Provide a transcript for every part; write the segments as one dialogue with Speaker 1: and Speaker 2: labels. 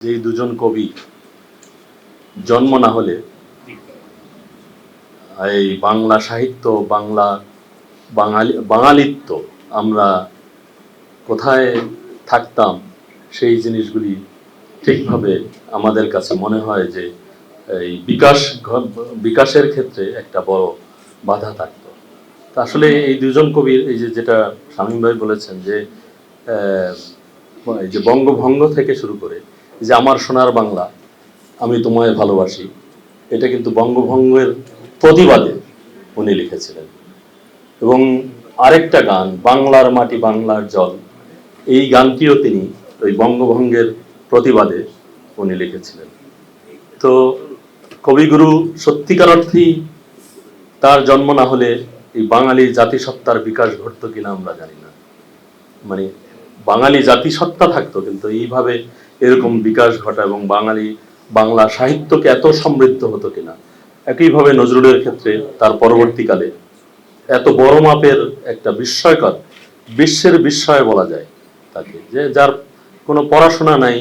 Speaker 1: যে দুজন কবি জন্ম না হলে এই বাংলা সাহিত্য বাঙালিত্ব আমরা কোথায় থাকতাম সেই জিনিসগুলি ঠিকভাবে আমাদের কাছে মনে হয় যে এই বিকাশের ক্ষেত্রে একটা বড় বাধা থাকতো। তা আসলে এই দুজন কবির এই যেটা শামীম ভাই বলেছেন যে এই যে বঙ্গভঙ্গ থেকে শুরু করে যে আমার সোনার বাংলা আমি তোমায় ভালোবাসি, এটা কিন্তু বঙ্গভঙ্গের প্রতিবাদে উনি লিখেছিলেন। এবং আরেকটা গান বাংলার মাটি বাংলার জল, এই গানটিও তিনি ওই বঙ্গভঙ্গের প্রতিবাদে উনি লিখেছিলেন। তো কবিগুরু সত্যিকার অর্থেই তার জন্ম না হলে এই বাঙালি জাতিসত্তার বিকাশ ঘটতো কিনা আমরা জানি না। মানে বাঙালি জাতিসত্তা থাকতো, কিন্তু এইভাবে এরকম বিকাশ ঘটা এবং বাংলা সাহিত্যকে এত সমৃদ্ধ হতো কিনা। একইভাবে নজরুলের ক্ষেত্রে তার পরবর্তীকালে এত বড় মাপের একটা বিস্ময়কর, বিশ্বের বিস্ময় বলা যায় তাকে, যে যার কোনো পড়াশোনা নাই,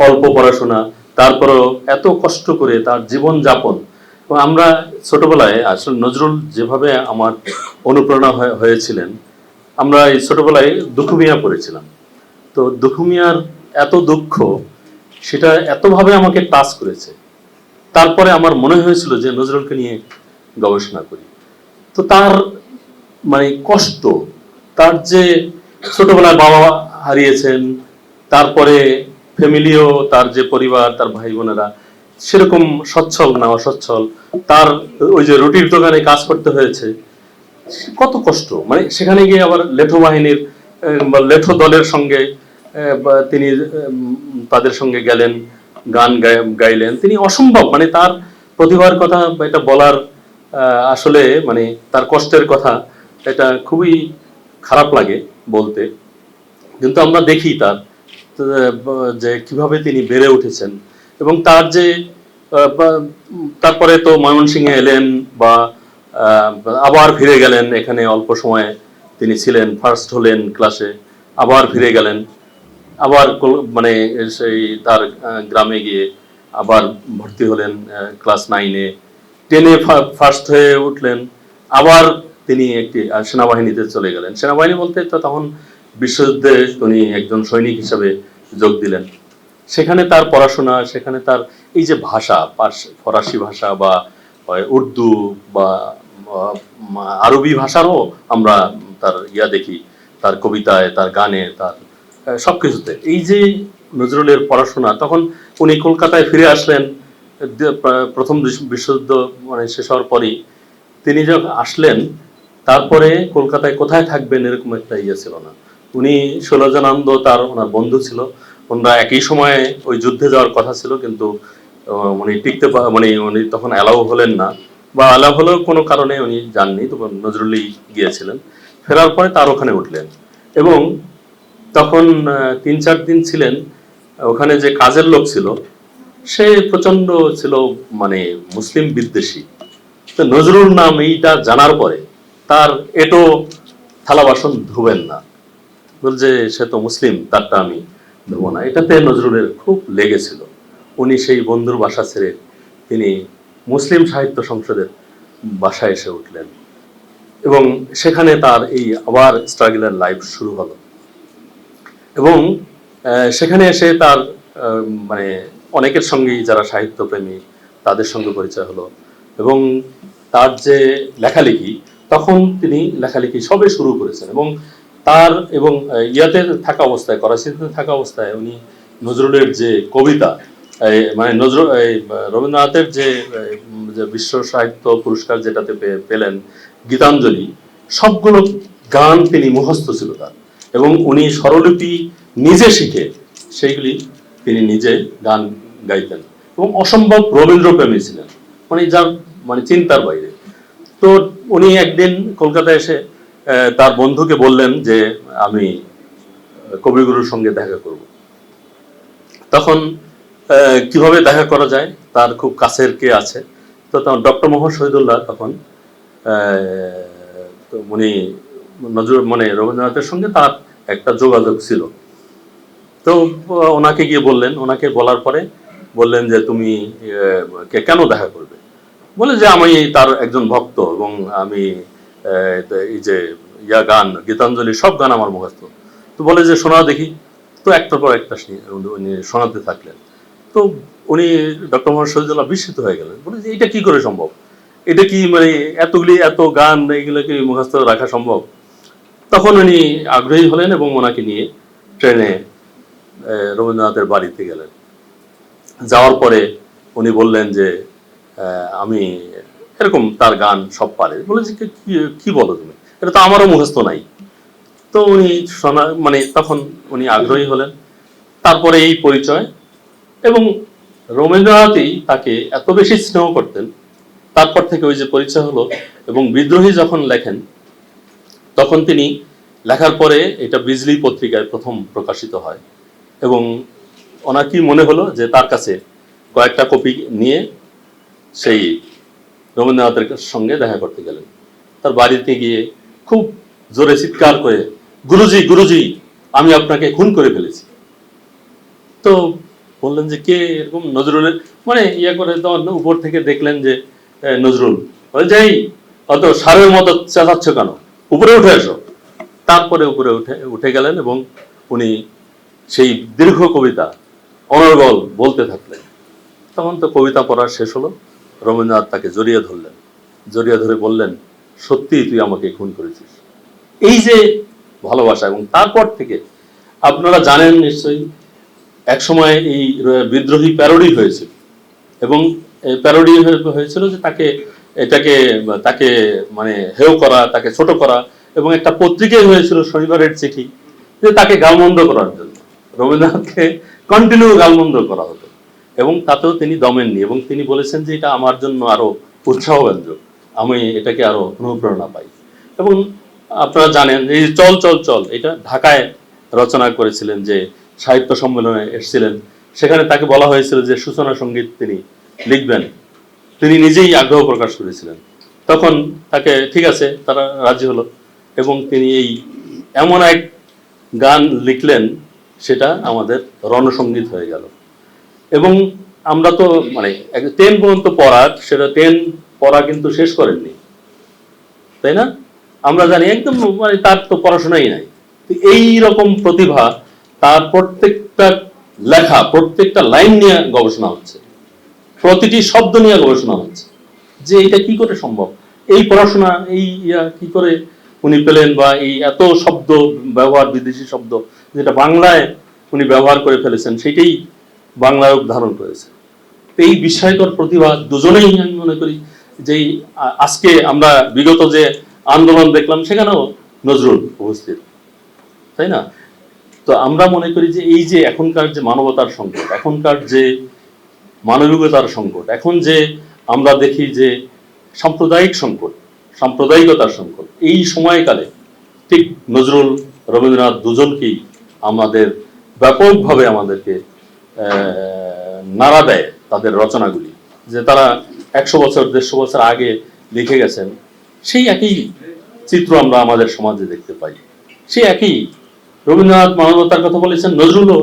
Speaker 1: অল্প পড়াশোনা, তারপরেও এত কষ্ট করে তার জীবন যাপন। এবং আমরা ছোটবেলায় আসলে নজরুল যেভাবে আমার অনুপ্রেরণা হয়েছিলেন, আমরা এই ছোটবেলায় দুঃখু মিয়া পড়েছিলাম। তো দুঃখু মিয়ার এত দুঃখ, সেটা এতভাবে আমাকে টাচ করেছে। তারপরে আমার মনে হয়েছিল যে নজরুলকে নিয়ে গবেষণা করি। তো তার মানে কষ্ট, তার যে ছোটবেলায় বাবা হারিয়েছেন, তারপরে ফ্যামিলিও, তার যে পরিবার, তার ভাই বোনেরা সেরকম সচ্ছল না, অসচ্ছল, তার ওই যে রুটির দোকানে কাজ করতে হয়েছে, কত কষ্ট। মানে সেখানে গিয়ে আবার লেঠো বাহিনীর লেঠো দলের সঙ্গে তিনি তাদের সঙ্গে গেলেন, গান গাইলেন। তিনি অসম্ভব, মানে তার প্রতিভার কথা এটা বলার আসলে মানে তার কষ্টের কথা এটা খুবই খারাপ লাগে বলতে। কিন্তু আমরা দেখি তার যে কিভাবে তিনি বেড়ে উঠেছেন এবং তার যে তারপরে তো ময়মনসিংহে এলেন বা আবার ফিরে গেলেন, এখানে অল্প সময়ে তিনি ছিলেন, ফার্স্ট হলেন ক্লাসে, আবার ফিরে গেলেন, আবার মানে সেই তার গ্রামে গিয়ে আবার ভর্তি হলেন ক্লাস 9-এ, 10-এ ফার্স্ট হয়ে উঠলেন, আবার তিনি একটি সেনাবাহিনীতে চলে গেলেন। সেনাবাহিনী বলতে তো তখন বিশ্বযুদ্ধে উনি একজন সৈনিক হিসেবে যোগ দিলেন। সেখানে তার পড়াশোনা, সেখানে তার এই যে ভাষা, ফরাসি ভাষা বা উর্দু বা আরবি ভাষারও আমরা তার দেখি, তার কবিতায়, তার গানে, তার সবকিছুতে। এই যে নজরুলের পড়াশোনা, তখন উনি কলকাতায় ফিরে আসলেন প্রথম বিশ্বযুদ্ধ মানে শেষ হওয়ার পরই তিনি যখন আসলেন, তারপরে কলকাতায় কোথায় থাকবেন এরকম একটা ছিল না। উনি ষোলজনানন্দ ওনার বন্ধু ছিল, ওনারা একই সময়ে ওই যুদ্ধে যাওয়ার কথা ছিল, কিন্তু উনি উনি তখন অ্যালাউ হলেন না, বা অ্যালাউ হলেও কোনো কারণে উনি যাননি, তখন নজরুলই গিয়েছিলেন। ফেরার পরে তার ওখানে উঠলেন এবং তখন 3-4 দিন ছিলেন। ওখানে যে কাজের লোক ছিল সে প্রচন্ড ছিল মানে মুসলিম বিদ্বেষী। তো নজরুল নাম এইটা জানার পরে তার এটো থালা বাসন ধুবেন না, বলছে সে তো মুসলিম, তারটা আমি ধুবো না। এটাতে নজরুলের খুব লেগেছিল। উনি সেই বন্ধুর বাসা ছেড়ে তিনি মুসলিম সাহিত্য সংসদের বাসায় এসে উঠলেন এবং সেখানে তার এই আবার স্ট্রাগলের লাইফ শুরু হলো। এবং সেখানে এসে তার মানে অনেকের সঙ্গেই যারা সাহিত্যপ্রেমী তাদের সঙ্গে পরিচয় হলো এবং তার যে লেখালেখি, তখন তিনি লেখালেখি সবে শুরু করেছেন। এবং তার এবং ইয়াতে থাকা অবস্থায়, করাচিতে থাকা অবস্থায় উনি নজরুলের যে কবিতা, মানে রবীন্দ্রনাথের যে বিশ্ব সাহিত্য পুরস্কার যেটাতে পেলেন, গীতাঞ্জলি, সবগুলো গান তিনি মুখস্থ ছিল তার। এবং উনি স্বরলিপি নিজে শিখে সেইগুলি তিনি নিজে গান গাইতেন এবং অসম্ভব রবীন্দ্রপ্রেমী ছিলেন, মানে যার মানে চিন্তার বাইরে। তো উনি একদিন কলকাতায় এসে তার বন্ধুকে বললেন যে আমি কবিগুরুর সঙ্গে দেখা করব। তখন কিভাবে দেখা করা যায়, তার খুব কাছের কে আছে, তো তখন ডক্টর মোহাম্মদ শহীদুল্লাহ তখন উনি নজরুল মানে রবীন্দ্রনাথের সঙ্গে তার একটা যোগাযোগ ছিল। তো ওনাকে গিয়ে বললেন, ওনাকে বলার পরে বললেন যে তুমি কেন দেখা করবে? বলে যে আমি তার একজন ভক্ত এবং আমি এই যে গান, গীতাঞ্জলি সব গান আমার মুখস্থ। তো বলে যে শোনাও দেখি। তো একটার পর একটা উনি শোনাতে থাকলেন। তো উনি ডক্টর মোহাম্মদ শহীদুল্লাহ বিস্মিত হয়ে গেলেন, বলে যে এটা কি করে সম্ভব? এটা কি মানে এত গান এইগুলো কি মুখস্থ রাখা সম্ভব? তখন উনি আগ্রহী হলেন এবং ওনাকে নিয়ে ট্রেনে রবীন্দ্রনাথের বাড়িতে গেলেন। যাওয়ার পরে উনি বললেন যে আমি এরকম, তার গান সব পারে। বলে যে কি বলো তুমি, এটা তো আমারও মুখস্থ নাই। তো উনি মানে তখন উনি আগ্রহী হলেন। তারপরে এই পরিচয়, এবং রবীন্দ্রনাথই তাকে এত বেশি স্নেহ করতেন, তারপর থেকে ওই যে পরিচয় হলো। এবং বিদ্রোহী যখন লেখেন, তখন তিনি লেখার পরে এটা বিজলি পত্রিকায় প্রথম প্রকাশিত হয়, এবং ওনার কি মনে হলো যে তার কাছে কয়েকটা কপি নিয়ে সেই রবীন্দ্রনাথের সঙ্গে দেখা করতে গেলেন। তার বাড়িতে গিয়ে খুব জোরে চিৎকার করে, গুরুজি গুরুজি, আমি আপনাকে খুন করে ফেলেছি। তো বললেন যে কে? এরকম নজরুলের মানে করে উপর থেকে দেখলেন যে নজরুল। যাই, অত সারের মতো চেঁচাচ্ছ কেন, উপরে উঠে এসো। তারপরে উপরে উঠে গেলেন এবং উনি সেই দীর্ঘ কবিতা অনর্গল বলতে থাকলেন। তখন তো কবিতা পড়া শেষ হলো। রবীন্দ্রনাথ তাকে জড়িয়ে ধরলেন, জড়িয়ে ধরে বললেন, সত্যি তুই আমাকে খুন করেছিস। এই যে ভালোবাসা। এবং তারপর থেকে আপনারা জানেন নিশ্চয়ই, একসময় এই বিদ্রোহী প্যারোডি হয়েছিল, এবং প্যারোডি হয়েছিল যে তাকে মানে হেয় করা, তাকে ছোট করা, এবং একটা পত্রিকায় হয়েছিল শনিবারের চিঠি, যে তাকে গালমন্দ করার জন্য রবীন্দ্রনাথকে কন্টিনিউ গালমন্দ করা হতো, এবং তাতেও তিনি দমেননি। এবং তিনি বলেছেন যে এটা আমার জন্য আরো উৎসাহব্যঞ্জক, আমি এটাকে আরো অনুপ্রেরণা পাই। এবং আপনারা জানেন এই চল চল চল, এটা ঢাকায় রচনা করেছিলেন, যে সাহিত্য সম্মেলনে এসেছিলেন। সেখানে তাকে বলা হয়েছিল যে সূচনা সঙ্গীত তিনি লিখবেন, তিনি নিজেই আগ্রহ প্রকাশ করেছিলেন। তখন তাকে ঠিক আছে, তারা রাজি হলো, এবং তিনি এই এমন এক গান লিখলেন, সেটা আমাদের রণসঙ্গীত হয়ে গেল। এবং আমরা তো মানে 10 পর্যন্ত পড়ার, সেটা 10 পড়া কিন্তু শেষ করেননি, তাই না? আমরা জানি একদম মানে তার তো পড়াশোনাই নাই। এই রকম প্রতিভা, তার প্রত্যেকটা লেখা, প্রত্যেকটা লাইন নিয়ে গবেষণা হচ্ছে, প্রতিটি শব্দ নিয়ে গবেষণা হচ্ছে, যে এটা কি করে সম্ভব, এই পড়াশোনা এই কি করে উনি পেলেন, বা এই এত শব্দ ব্যবহার, বিদেশি শব্দ যেটা বাংলায় উনি ব্যবহার করে ফেলেছেন, সেটাই বাংলায় ধারণ করেছে। এই বিস্ময়কর প্রতিভা দুজনেই আমি মনে করি যে আজকে আমরা বিগত যে আন্দোলন দেখলাম, সেখানেও নজরুল উপস্থিত, তাই না? তো আমরা মনে করি যে এই যে এখনকার যে মানবতার সংকট, এখনকার যে মানবিকতার সংকট, এখন যে আমরা দেখি যে সাম্প্রদায়িক সংকট, সাম্প্রদায়িকতার সংকট, এই সময়কালে ঠিক নজরুল, রবীন্দ্রনাথ দুজনকেই আমাদের ব্যাপকভাবে আমাদেরকে নাড়া দেয় তাদের রচনাগুলি, যে তারা 100 বছর 150 বছর আগে লিখে গেছেন, সেই একই চিত্র আমরা আমাদের সমাজে দেখতে পাই। সেই একই রবীন্দ্রনাথ মানবতার কথা বলেছেন, নজরুলও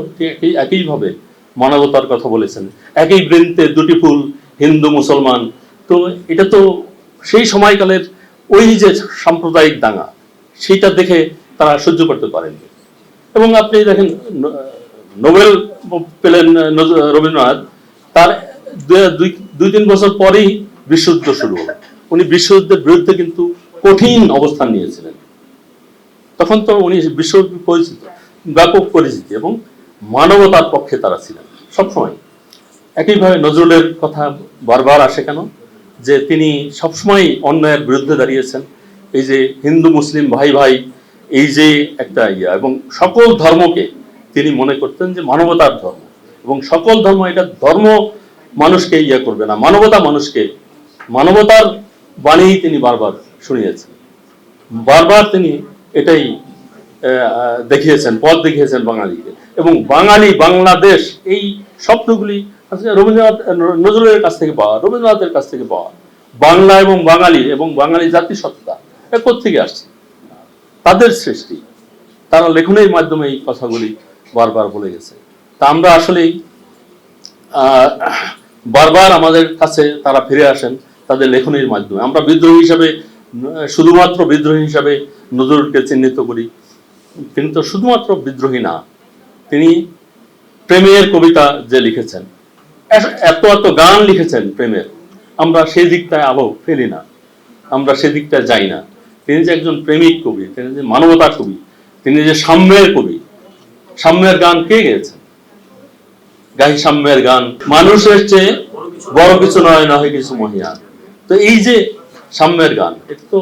Speaker 1: একইভাবে মানবতার কথা বলেছেন। একই বৃন্তে দুটি ফুল, হিন্দু মুসলমান। তো এটা তো সেই সময়কালের ওই যে সাম্প্রদায়িক দাঙ্গা, সেইটা দেখে তারা সহ্য করতে পারেননি। এবং আপনি দেখেন, নোবেল পেলেন রবীন্দ্রনাথ, তার 2-3 বছর পরেই বিশ্বযুদ্ধ শুরু হলো। উনি বিশ্বযুদ্ধের বিরুদ্ধে কিন্তু কঠিন অবস্থান নিয়েছিলেন। তখন তো উনি বিশ্ব পরিচিত, ব্যাপক পরিচিতি, এবং মানবতার পক্ষে তারা ছিলেন সবসময়। একইভাবে নজরুলের কথা বারবার আসে কেন, যে তিনি সবসময় অন্যায়ের বিরুদ্ধে দাঁড়িয়েছেন। এই যে হিন্দু মুসলিম ভাই ভাই, এই যে একটা এবং সকল ধর্মকে তিনি মনে করতেন যে মানবতার ধর্ম, এবং সকল ধর্ম, এটা ধর্ম মানুষকে করবে না, মানবতা মানুষকে, মানবতার বাণী তিনি বারবার শুনিয়েছেন, বারবার তিনি এটাই দেখিয়েছেন, পথ দেখিয়েছেন বাঙালিকে। এবং বাঙালি, বাংলাদেশ, এই শব্দগুলি রবীন্দ্রনাথ, নজরুলের কাছ থেকে পাওয়া, রবীন্দ্রনাথের কাছ থেকে পাওয়া। বাংলা এবং বাঙালি, এবং বাঙালি জাতিসত্তা, কোথা থেকে আসছে? তাদের সৃষ্টি, তারা লেখনের মাধ্যমে এই কথাগুলি বারবার বলে গেছে। তা আমরা আসলেই বারবার আমাদের কাছে তারা ফিরে আসেন তাদের লেখনীর মাধ্যমে। আমরা বিদ্রোহী হিসাবে, শুধুমাত্র বিদ্রোহী হিসাবে নজরুলকে চিহ্নিত করি, কিন্তু শুধুমাত্র বিদ্রোহী না, তিনি প্রেমের কবিতা যে লিখেছেন, এত এত গান লিখেছেন প্রেমের, আমরা সেই দিকটায় আলো ফেলি না, আমরা সেদিকটায় যাই না। তিনি যে একজন প্রেমিক কবি, তিনি যে মানবতার কবি, তিনি যে সাম্যের কবি। সাম্যের গান কে গেয়েছেন? গাহি সাম্যের গান, মানুষের চেয়ে বড় কিছু নয়, নয় কিছু মহিয়ান। তো এই যে সাম্যের গান, এটা তো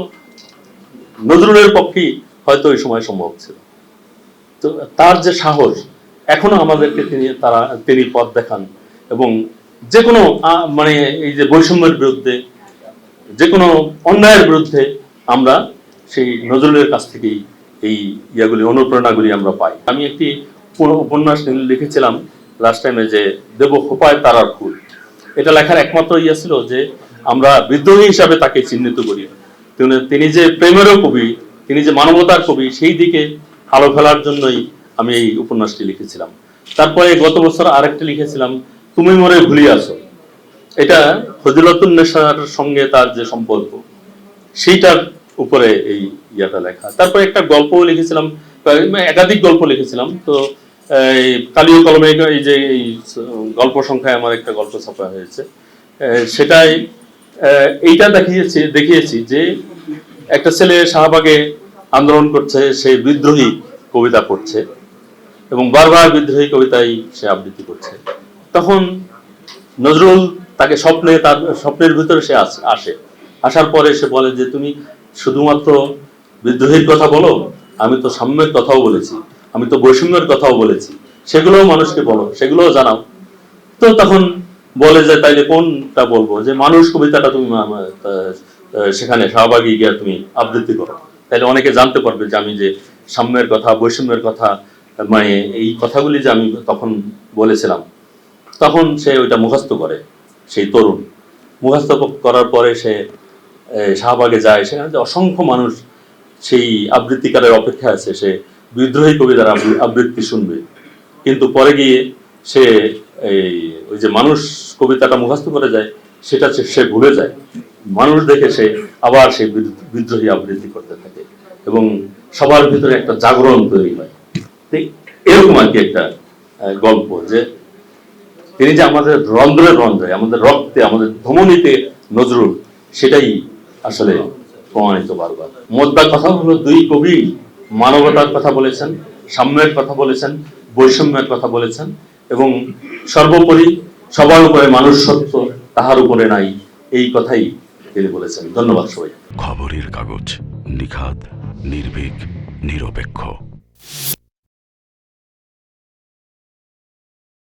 Speaker 1: নজরুলের পক্ষেই হয়তো ওই সময় সম্ভব ছিল। তো তার যে সাহস, এখনো আমাদেরকে তিনি পথ দেখান, এবং যে কোনো মানে এই যে বৈষম্যের বিরুদ্ধে, যে কোনো অন্যায়ের বিরুদ্ধে আমরা সেই নজরুলের কাছ থেকেই এই ইয়াগুলি, অনুপ্রেরণাগুলি আমরা পাই। আমি একটি উপন্যাস লিখেছিলাম লাস্ট টাইমে, যে দেব খোপায় তারার ফুল। এটা লেখার একমাত্র ইয়ে ছিল যে আমরা বিদ্রোহী হিসাবে তাকে চিহ্নিত করি, তিনি যে প্রেমেরও কবি, তিনি যে মানবতার কবি, সেই দিকে আলো ফেলার জন্যই আমি এই উপন্যাসটি লিখেছিলাম। তারপরে গত বছর আরেকটি লিখেছিলাম, তুমি মরে ভুলিয়াছো। এটা ফজিলতুন্নেসার সঙ্গে তার যে সম্পর্ক, সেইটার উপরে এই ইয়াটা লেখা। তারপরে একটা গল্প লিখেছিলাম, একাধিক গল্প লিখেছিলাম। তো কালীয় কলমে এই যে এই গল্প সংখ্যায় আমার একটা গল্প ছাপা হয়েছে, সেটাই এইটা দেখিয়েছি যে একটা ছেলে শাহবাগে আন্দোলন করছে, সে বিদ্রোহী কবিতা পড়ছে এবং বারবার বিদ্রোহী কবিতাই সে আবৃত্তি করছে। তখন নজরুল তাকে তার স্বপ্নের ভিতরে সে আসে। আসার পরে সে বলে যে তুমি শুধুমাত্র বিদ্রোহীর কথা বলো, আমি তো সাম্যের কথাও বলেছি, আমি তো বৈষম্যের কথাও বলেছি, সেগুলোও মানুষকে বলো, সেগুলোও জানাও। তো তখন বলে যে তাইলে কোনটা বলবো, যে মানুষ কবিতাটা তুমি সেখানে শাহবাগে গিয়ে তুমি আবৃত্তি করো, তাইলে অনেকে জানতে পারবে যে আমি যে সাম্যের কথা, বৈষম্যের কথা, মানে এই কথাগুলি যে আমি তখন বলেছিলাম। তখন সে ওইটা মুখস্থ করে, সেই তরুণ মুখস্থ করার পরে সে শাহবাগে যায়, সেখানে যে অসংখ্য মানুষ সেই আবৃত্তিকারের অপেক্ষা আছে, সে বিদ্রোহী কবিতার আবৃত্তি শুনবে। কিন্তু পরে গিয়ে সে ওই যে মানুষ কবিতাটা মুখস্থ করে যায়, সেটা সে ভুলে যায়। মানুষ দেখে সে আবার সেই বিদ্রোহী আবৃত্তি করতে থাকে এবং সবার ভিতরে একটা জাগরণ তৈরি হয়। এরকম আর কি একটা গল্প, যে তিনি যে আমাদের রন্ধ্রে রন্ধ্রে, আমাদের রক্তে, আমাদের ধমনীতে নজরুল, সেটাই আসলে প্রমাণিত বারবার। মোদ্দা কথা হলো, দুই কবি মানবতার কথা বলেছেন, সাম্যের কথা বলেছেন, বৈষম্যের কথা বলেছেন, এবং সর্বোপরি সবার উপরে মানুষ সত্য, তাহার উপরে নাই, এই কথাই তিনি বলেছেন। ধন্যবাদ সবাই।
Speaker 2: খবরের কাগজ, নিখাদ, নির্ভীক, নিরপেক্ষ।